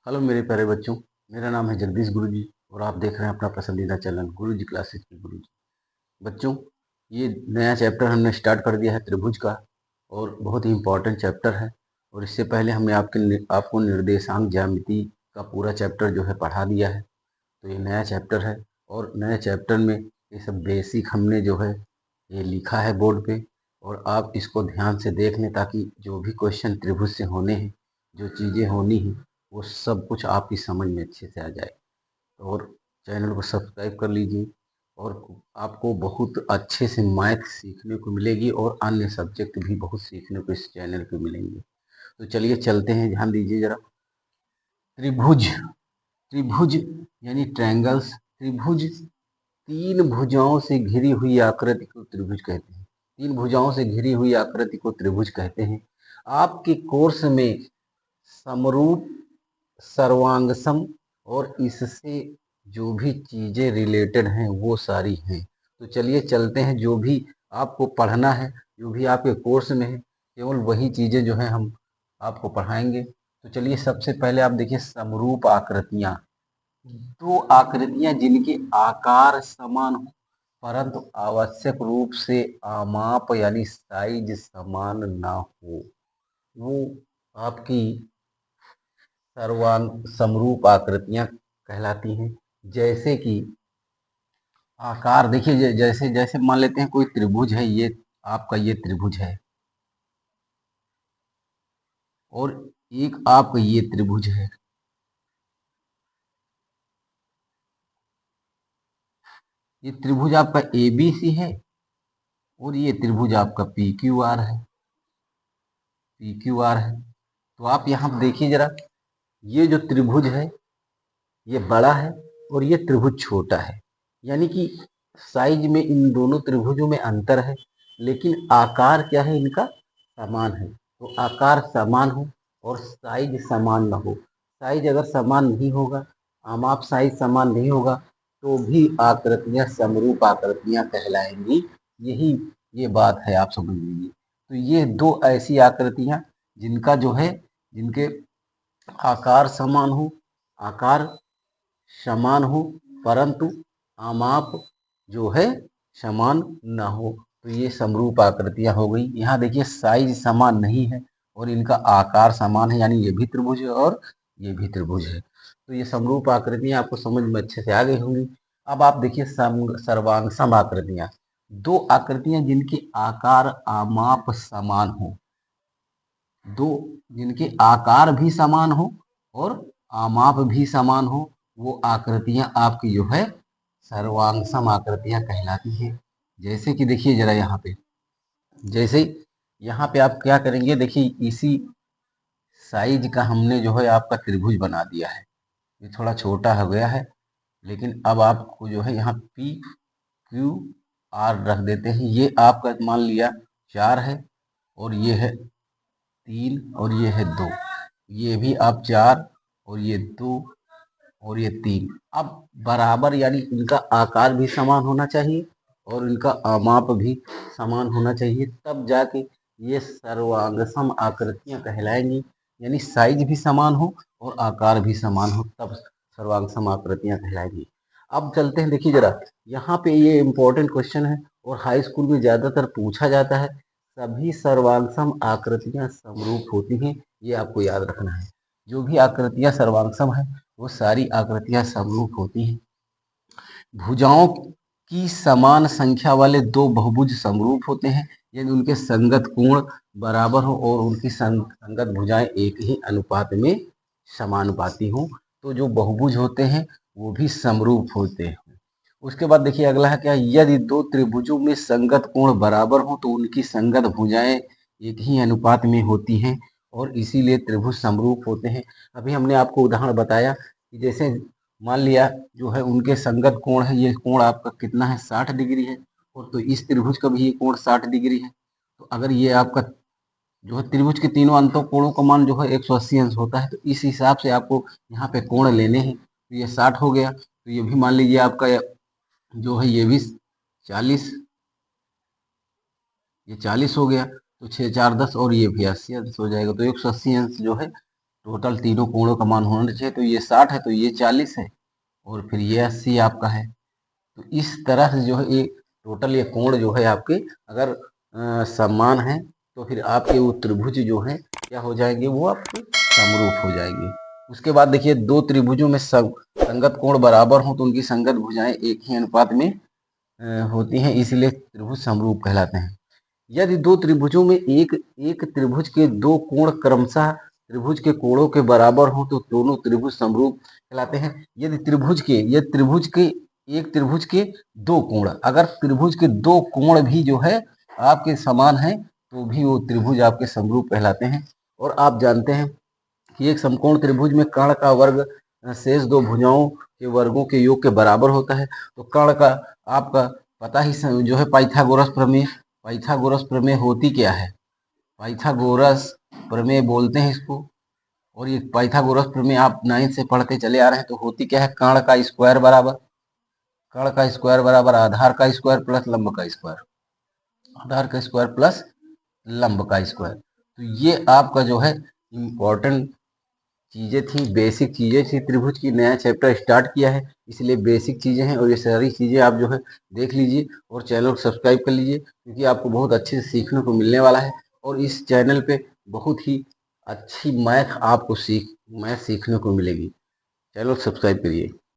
Hello मेरे प्यारे बच्चों, मेरा नाम है जगदीश गुरुजी और आप देख रहे हैं अपना पसंदीदा चैनल गुरुजी क्लासेस में गुरुजी। बच्चों, ये नया चैप्टर हमने स्टार्ट कर दिया है त्रिभुज का और बहुत ही इम्पोर्टेंट चैप्टर है। और इससे पहले हमने आपको निर्देशांक ज्यामिति का पूरा चैप्टर जो है पढ़ा दिया है। तो ये नया चैप्टर है और नए चैप्टर में ये सब बेसिक हमने जो है ये लिखा है बोर्ड पे, और आप इसको ध्यान से देख लें ताकि जो भी क्वेश्चन त्रिभुज से होने हैं, जो चीज़ें होनी हैं, वो सब कुछ आपकी समझ में अच्छे से आ जाए। और चैनल को सब्सक्राइब कर लीजिए और आपको बहुत अच्छे से मैथ सीखने को मिलेगी और अन्य सब्जेक्ट भी बहुत सीखने को इस चैनल पे मिलेंगे। तो चलिए चलते हैं, ध्यान दीजिए ज़रा। त्रिभुज, त्रिभुज यानी ट्रायंगल्स। त्रिभुज तीन भुजाओं से घिरी हुई आकृति को त्रिभुज कहते हैं। तीन भुजाओं से घिरी हुई आकृति को त्रिभुज कहते हैं। आपके कोर्स में समरूप, सर्वांगसम और इससे जो भी चीजें रिलेटेड हैं वो सारी हैं। तो चलिए चलते हैं, जो भी आपको पढ़ना है, जो भी आपके कोर्स में है, केवल वही चीजें जो है हम आपको पढ़ाएंगे। तो चलिए सबसे पहले आप देखिए समरूप आकृतियां। दो आकृतियां जिनके आकार समान हो परंतु आवश्यक रूप से आमाप यानी साइज समान ना हो, वो आपकी सर्वांग समरूप आकृतियां कहलाती हैं। जैसे कि आकार देखिए, जैसे जैसे मान लेते हैं कोई त्रिभुज है, ये आपका ये त्रिभुज है और एक आपका ये त्रिभुज है। ये त्रिभुज आपका ABC है और ये त्रिभुज आपका PQR है। PQR है। तो आप यहाँ देखिए जरा, ये जो त्रिभुज है ये बड़ा है और ये त्रिभुज छोटा है, यानी कि साइज में इन दोनों त्रिभुजों में अंतर है, लेकिन आकार क्या है इनका, समान है। तो आकार समान हो और साइज समान ना हो, साइज अगर समान नहीं होगा, आमाप साइज समान नहीं होगा, तो भी आकृतियां समरूप आकृतियां कहलाएंगी। यही ये बात है, आप समझ लीजिए। तो ये दो ऐसी आकृतियां जिनका जो है, जिनके आकार समान हो, आकार समान हो परंतु आमाप जो है समान ना हो, तो ये समरूप आकृतियां हो गई। यहाँ देखिए साइज समान नहीं है और इनका आकार समान है, यानी ये भी त्रिभुज है और ये भी त्रिभुज है। तो ये समरूप आकृतियां आपको समझ में अच्छे से आ गई होंगी। अब आप देखिए सर्वांग सम आकृतियां। दो आकृतियां जिनके आकार आमाप समान हो, दो जिनके आकार भी समान हो और आमाप भी समान हो, वो आकृतियां आपकी जो है सर्वांग सम आकृतियां कहलाती है। जैसे कि देखिए जरा यहाँ पे, जैसे यहाँ पे आप क्या करेंगे, देखिए इसी साइज का हमने जो है आपका त्रिभुज बना दिया है। ये थोड़ा छोटा हो गया है, लेकिन अब आपको जो है यहाँ PQR रख देते हैं। ये आपका मान लिया 4 है और ये है 3 और ये है 2। ये भी आप 4 और ये 2 और ये 3। अब बराबर यानी इनका आकार भी समान होना चाहिए और इनका आमाप भी समान होना चाहिए, तब जाके ये सर्वांगसम आकृतियां कहलाएंगी। यानी साइज भी समान हो और आकार भी समान हो, तब सर्वांगसम आकृतियां कहलाएंगी। अब चलते हैं, देखिए जरा यहाँ पे ये इंपॉर्टेंट क्वेश्चन है और हाई स्कूल में ज्यादातर पूछा जाता है। सभी सर्वांगसम आकृतियां समरूप होती हैं, ये आपको याद रखना है। जो भी आकृतियां सर्वांगसम है वो सारी आकृतियां समरूप होती हैं। भुजाओं की समान संख्या वाले दो बहुभुज समरूप होते हैं यदि उनके संगत कोण बराबर हो और उनकी संगत भुजाएं एक ही अनुपात में समानुपाती हों, तो जो बहुभुज होते हैं वो भी समरूप होते हैं। उसके बाद देखिए अगला है क्या, यदि दो त्रिभुजों में संगत कोण बराबर हो तो उनकी संगत भुजाएं एक ही अनुपात में होती हैं और इसीलिए त्रिभुज समरूप होते हैं। अभी हमने आपको उदाहरण बताया कि जैसे मान लिया जो है उनके संगत कोण है, ये कोण आपका कितना है, 60 डिग्री है, और तो इस त्रिभुज का भी ये कोण 60 डिग्री है। तो अगर ये आपका जो है त्रिभुज के तीनों अंतों कोणों का मान जो है 180 अंश होता है, तो इस हिसाब से आपको यहाँ पे कोण लेने हैं। तो ये 60 हो गया, तो ये भी मान लीजिए आपका जो है ये भी 40, ये 40 हो गया, तो 6 4 10 और ये भी 80 अंश हो जाएगा। तो 180 अंश जो है टोटल तीनों कोणों का मान होना चाहिए। तो ये 60 है, तो ये 40 है, और फिर ये 80 आपका है। तो इस तरह से जो है ये टोटल ये कोण जो है आपके अगर समान है तो फिर आपके वो त्रिभुज जो है क्या हो जाएंगे, वो आपके समरूप हो जाएंगे। उसके बाद देखिए, दो त्रिभुजों में संगत कोण बराबर हो तो उनकी संगत भुजाएं एक ही अनुपात में होती हैं, इसलिए त्रिभुज समरूप कहलाते हैं। यदि दो त्रिभुजों में एक त्रिभुज के दो कोण क्रमशः त्रिभुज के कोणों के बराबर हो तो दोनों त्रिभुज समरूप कहलाते हैं। यदि त्रिभुज के दो कोण, अगर त्रिभुज के दो कोण भी जो है आपके समान है तो भी वो त्रिभुज आपके समरूप कहलाते हैं। और आप जानते हैं कि एक समकोण त्रिभुज में कर्ण का वर्ग शेष दो भुजाओं के वर्गों के योग के बराबर होता है। तो कर्ण का आपका पता ही जो है पाइथागोरस प्रमेय होती क्या है? पाइथागोरस प्रमेय बोलते हैं इसको। और ये पाइथागोरस प्रमेय आप 9th से पढ़ते चले आ रहे हैं। तो होती क्या है? कर्ण का स्क्वायर बराबर आधार का स्क्वायर प्लस लंब का स्क्वायर, आधार का स्क्वायर प्लस लंब का स्क्वायर। तो ये आपका जो है इम्पोर्टेंट चीजें थी, बेसिक चीजें थी त्रिभुज की। नया चैप्टर स्टार्ट किया है इसलिए बेसिक चीजें हैं, और ये सारी चीजें आप जो है देख लीजिए और चैनल को सब्सक्राइब कर लीजिए, क्योंकि आपको बहुत अच्छे से सीखने को मिलने वाला है। और इस चैनल पे बहुत ही अच्छी मैथ सीखने को मिलेगी। चैनल को सब्सक्राइब करिए।